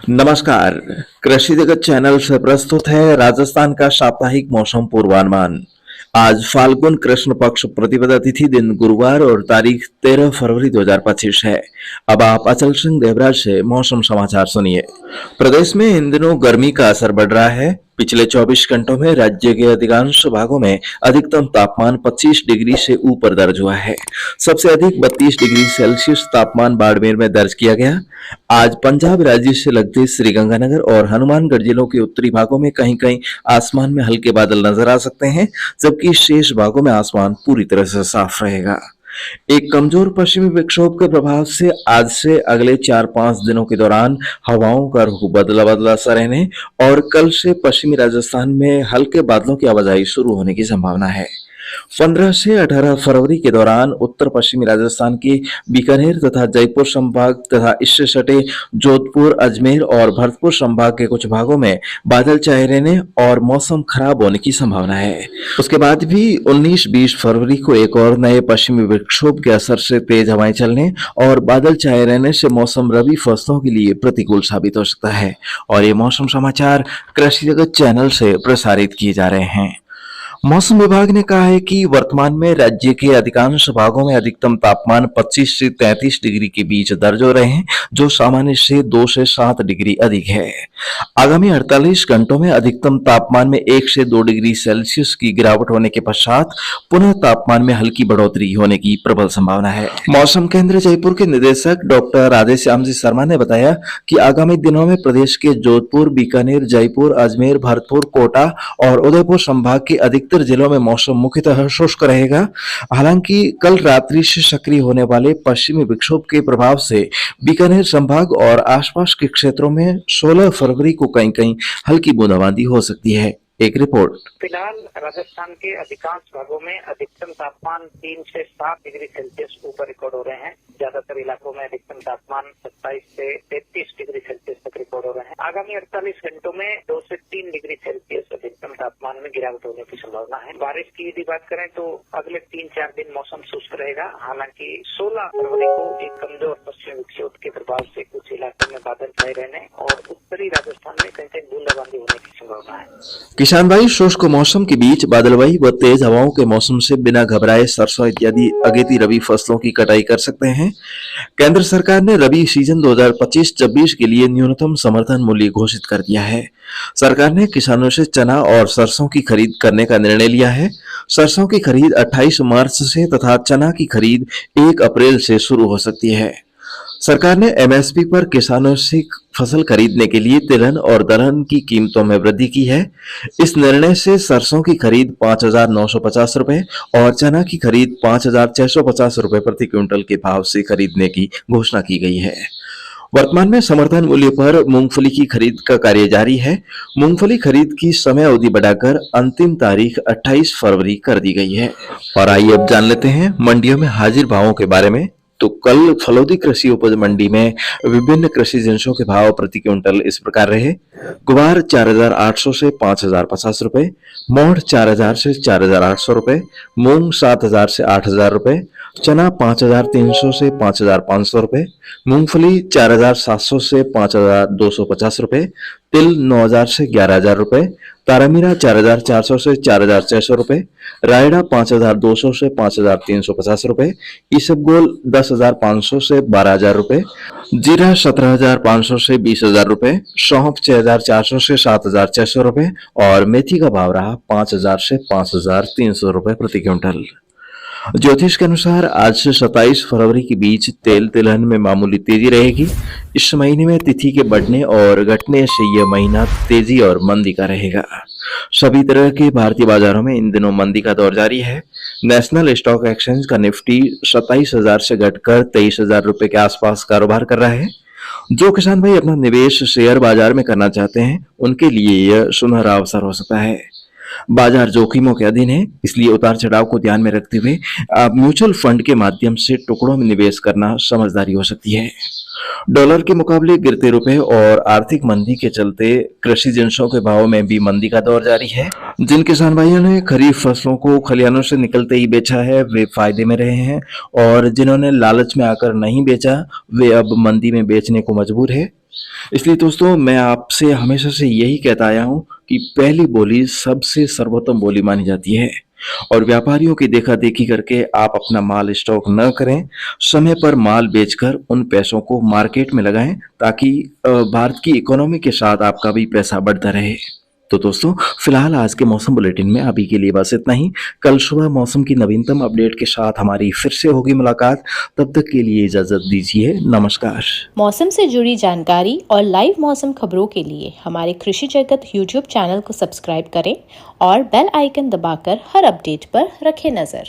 नमस्कार। कृषि जगत चैनल से प्रस्तुत है राजस्थान का साप्ताहिक मौसम पूर्वानुमान। आज फाल्गुन कृष्ण पक्ष प्रतिपदा तिथि दिन गुरुवार और तारीख 13 फरवरी 2025 है। अब आप अचल सिंह देवराज से मौसम समाचार सुनिए। प्रदेश में इन दिनों गर्मी का असर बढ़ रहा है। पिछले 24 घंटों में राज्य के अधिकांश भागों में अधिकतम तापमान 25 डिग्री से ऊपर दर्ज हुआ है। सबसे अधिक 32 डिग्री सेल्सियस तापमान बाड़मेर में दर्ज किया गया। आज पंजाब राज्य से लगते श्रीगंगानगर और हनुमानगढ़ जिलों के उत्तरी भागों में कहीं कहीं आसमान में हल्के बादल नजर आ सकते हैं, जबकि शेष भागों में आसमान पूरी तरह से साफ रहेगा। एक कमजोर पश्चिमी विक्षोभ के प्रभाव से आज से अगले 4-5 दिनों के दौरान हवाओं का रुख बदला बदला सा रहने और कल से पश्चिमी राजस्थान में हल्के बादलों की आवाजाही शुरू होने की संभावना है। 15 से 18 फरवरी के दौरान उत्तर पश्चिमी राजस्थान के बीकानेर तथा जयपुर संभाग तथा इससे सटे जोधपुर, अजमेर और भरतपुर संभाग के कुछ भागों में बादल छाए रहने और मौसम खराब होने की संभावना है। उसके बाद भी 19-20 फरवरी को एक और नए पश्चिमी विक्षोभ के असर से तेज हवाएं चलने और बादल छाए रहने से मौसम रबी फसलों के लिए प्रतिकूल साबित हो सकता है। और ये मौसम समाचार कृषि जगत चैनल से प्रसारित किए जा रहे हैं। मौसम विभाग ने कहा है कि वर्तमान में राज्य के अधिकांश भागों में अधिकतम तापमान 25 से 33 डिग्री के बीच दर्ज हो रहे हैं, जो सामान्य से 2 से 7 डिग्री अधिक है। आगामी 48 घंटों में अधिकतम तापमान में 1 से 2 डिग्री सेल्सियस की गिरावट होने के पश्चात पुनः तापमान में हल्की बढ़ोतरी होने की प्रबल संभावना है। मौसम केंद्र जयपुर के निदेशक डॉक्टर राधेश्याम जी शर्मा ने बताया कि आगामी दिनों में प्रदेश के जोधपुर, बीकानेर, जयपुर, अजमेर, भरतपुर, कोटा और उदयपुर संभाग के अधिकतर जिलों में मौसम मुख्यतः शुष्क रहेगा। हालांकि कल रात्रि से सक्रिय होने वाले पश्चिमी विक्षोभ के प्रभाव से बीकानेर संभाग और आसपास के क्षेत्रों में 16 फरवरी को कहीं कहीं हल्की बूंदाबांदी हो सकती है। एक रिपोर्ट। फिलहाल राजस्थान के अधिकांश भागों में अधिकतम तापमान 3 से 7 डिग्री सेल्सियस ऊपर रिकॉर्ड हो रहे हैं। ज्यादातर इलाकों में अधिकतम तापमान 27 से 33 डिग्री सेल्सियस तक रिकॉर्ड हो रहे हैं। आगामी 48 घंटों में 2 से 3 डिग्री सेल्सियस अधिकतम तापमान में गिरावट होने की संभावना है। बारिश की यदि बात करें तो अगले 3-4 दिन मौसम शुष्क रहेगा। हालांकि 16 फरवरी को एक कमजोर पश्चिमी विक्षोभ के प्रभाव से कुछ इलाकों में बादल छाए रहने और उत्तरी राजस्थान में कहीं कहीं बूंदाबांदी होने की संभावना है। किसान भाई, शुष्क मौसम के बीच बादलवाई व तेज हवाओं के मौसम से बिना घबराए सरसों इत्यादि अगेती रबी फसलों की कटाई कर सकते हैं। केंद्र सरकार ने रबी सीजन 2025-26 के लिए न्यूनतम समर्थन मूल्य घोषित कर दिया है। सरकार ने किसानों से चना और सरसों की खरीद करने का निर्णय लिया है। सरसों की खरीद 28 मार्च से तथा चना की खरीद 1 अप्रैल से शुरू हो सकती है। सरकार ने एमएसपी पर किसानों से फसल खरीदने के लिए तिलहन और दलहन की कीमतों में वृद्धि की है। इस निर्णय से सरसों की खरीद 5,950 रुपए और चना की खरीद 5,650 रुपए प्रति क्विंटल के भाव से खरीदने की घोषणा की गई है। वर्तमान में समर्थन मूल्य पर मूंगफली की खरीद का कार्य जारी है। मूंगफली खरीद की समय अवधि बढ़ाकर अंतिम तारीख 28 फरवरी कर दी गई है। और आइए अब जान लेते हैं मंडियों में हाजिर भावों के बारे में। तो कल फलोदी कृषि उपज मंडी में विभिन्न कृषि जिंसों के भाव प्रति क्विंटल इस प्रकार रहे। गुवार 4,800 से 5,050 रुपए, मोठ 4,000 से 4,800 रुपए, मूंग 7,000 से 8,000 रुपए, चना 5,300 से 5,500 रुपए, मूंगफली 4,700 से 5,250 रुपए, तिल 9,000 से 11,000 रुपए, तारामीरा 4,400 से 4,600 रुपए, रायडा 5,200 से 5,350 रुपए, इसबगोल 10,500 से 12,000 रुपए, जीरा 17,500 से 20,000 रुपए, सौंफ 6,400 से 7,600 रुपए और मेथी का भाव रहा 5,000 से 5,300 रुपए प्रति क्विंटल। ज्योतिष के अनुसार आज से 27 फरवरी के बीच तेल तिलहन में मामूली तेजी रहेगी। इस महीने में तिथि के बढ़ने और घटने से यह महीना तेजी और मंदी का रहेगा। सभी तरह के भारतीय बाजारों में इन दिनों मंदी का दौर जारी है। नेशनल स्टॉक एक्सचेंज का निफ्टी 27,000 से घटकर 23,000 रुपए के आसपास कारोबार कर रहा है। जो किसान भाई अपना निवेश शेयर बाजार में करना चाहते हैं, उनके लिए यह सुनहरा अवसर हो सकता है। बाजार जोखिमों के अधीन है, इसलिए उतार चढ़ाव को ध्यान में रखते हुए आप म्यूचुअल फंड के माध्यम से टुकड़ों में निवेश करना समझदारी हो सकती है। डॉलर के मुकाबले गिरते रुपए और आर्थिक मंदी के चलते कृषि जिंसों के भाव में भी मंदी का दौर जारी है। जिन किसान भाइयों ने खरीफ फसलों को खलिहानों से निकलते ही बेचा है, वे फायदे में रहे हैं और जिन्होंने लालच में आकर नहीं बेचा, वे अब मंदी में बेचने को मजबूर है। इसलिए दोस्तों मैं आपसे हमेशा से यही कहता आया हूं कि पहली बोली सबसे सर्वोत्तम बोली मानी जाती है और व्यापारियों की देखा देखी करके आप अपना माल स्टॉक न करें, समय पर माल बेचकर उन पैसों को मार्केट में लगाएं ताकि भारत की इकोनॉमी के साथ आपका भी पैसा बढ़ता रहे। तो दोस्तों फिलहाल आज के मौसम बुलेटिन में अभी के लिए बस इतना ही। कल सुबह मौसम की नवीनतम अपडेट के साथ हमारी फिर से होगी मुलाकात। तब तक के लिए इजाजत दीजिए। नमस्कार। मौसम से जुड़ी जानकारी और लाइव मौसम खबरों के लिए हमारे कृषि जगत YouTube चैनल को सब्सक्राइब करें और बेल आइकन दबाकर हर अपडेट पर रखें नजर।